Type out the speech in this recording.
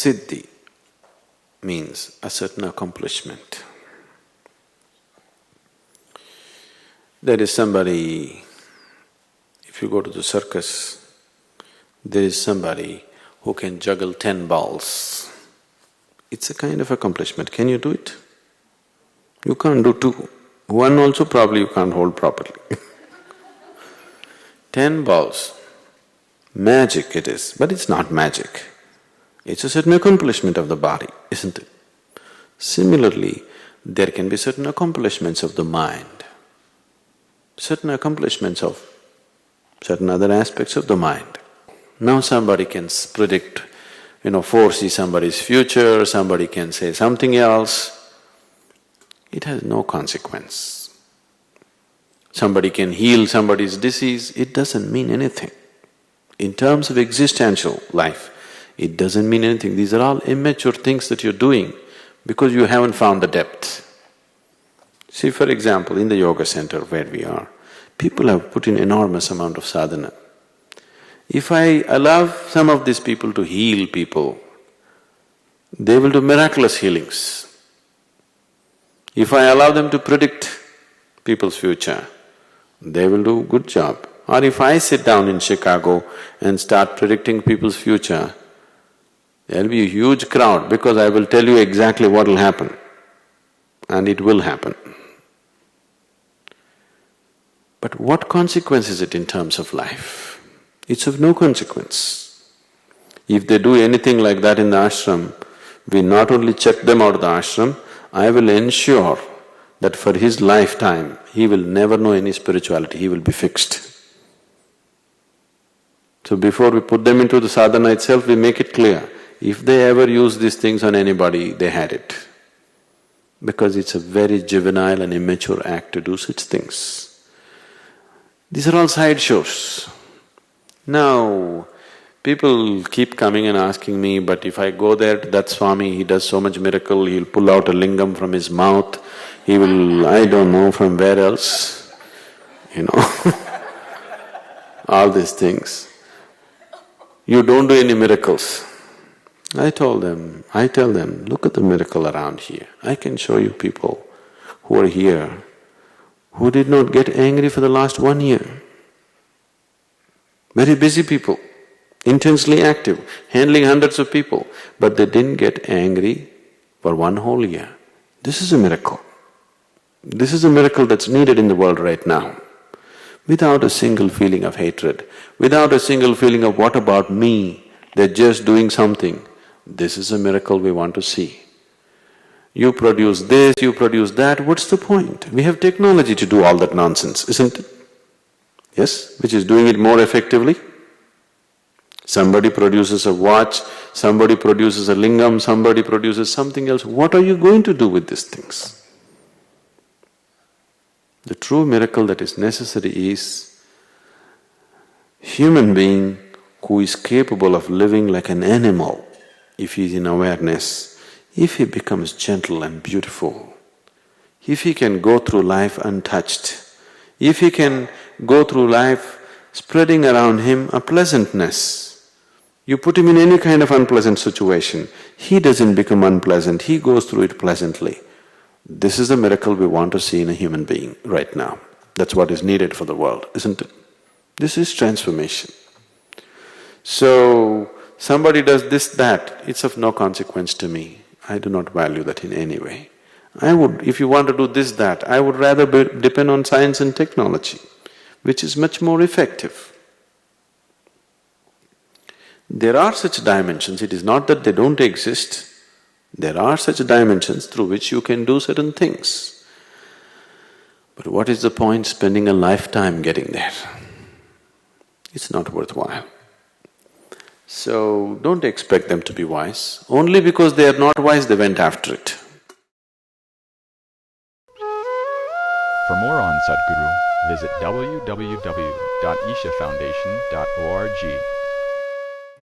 Siddhi means a certain accomplishment. There is somebody, if you go to the circus, there is somebody who can juggle 10 balls. It's a kind of accomplishment. Can you do it? You can't do 2. 1 also probably you can't hold properly 10 balls. Magic it is, but it's not magic. It's a certain accomplishment of the body, isn't it? Similarly, there can be certain accomplishments of the mind, certain accomplishments of certain other aspects of the mind. Now somebody can predict, foresee somebody's future, somebody can say something else. It has no consequence. Somebody can heal somebody's disease, it doesn't mean anything. In terms of existential life, it doesn't mean anything. These are all immature things that you're doing because you haven't found the depth. See, for example, in the yoga center where we are, people have put in enormous amount of sadhana. If I allow some of these people to heal people, they will do miraculous healings. If I allow them to predict people's future, they will do a good job. Or if I sit down in Chicago and start predicting people's future, there'll be a huge crowd because I will tell you exactly what will happen, and it will happen. But what consequence is it in terms of life? It's of no consequence. If they do anything like that in the ashram, we not only check them out of the ashram, I will ensure that for his lifetime, he will never know any spirituality, he will be fixed. So before we put them into the sadhana itself, we make it clear, if they ever use these things on anybody, they had it. Because it's a very juvenile and immature act to do such things. These are all sideshows. Now, people keep coming and asking me, but if I go there to that Swami, he does so much miracle, he'll pull out a lingam from his mouth, he will… I don't know from where else, all these things. You don't do any miracles. I tell them, look at the miracle around here. I can show you people who are here who did not get angry for the last 1 year. Very busy people, intensely active, handling hundreds of people, but they didn't get angry for 1 whole year. This is a miracle. This is a miracle that's needed in the world right now. Without a single feeling of hatred, without a single feeling of what about me, they're just doing something. This is a miracle we want to see. You produce this, you produce that, what's the point? We have technology to do all that nonsense, isn't it? Yes, which is doing it more effectively. Somebody produces a watch, somebody produces a lingam, somebody produces something else. What are you going to do with these things? The true miracle that is necessary is human being who is capable of living like an animal, if he is in awareness, if he becomes gentle and beautiful, if he can go through life untouched, if he can go through life spreading around him a pleasantness, you put him in any kind of unpleasant situation, he doesn't become unpleasant, he goes through it pleasantly. This is the miracle we want to see in a human being right now. That's what is needed for the world, isn't it? This is transformation. So, somebody does this, that, it's of no consequence to me. I do not value that in any way. If you want to do this, that, I would rather depend on science and technology, which is much more effective. There are such dimensions, it is not that they don't exist. There are such dimensions through which you can do certain things. But what is the point spending a lifetime getting there? It's not worthwhile. So, don't expect them to be wise. Only because they are not wise, they went after it. For more on Sadhguru, visit www.ishafoundation.org.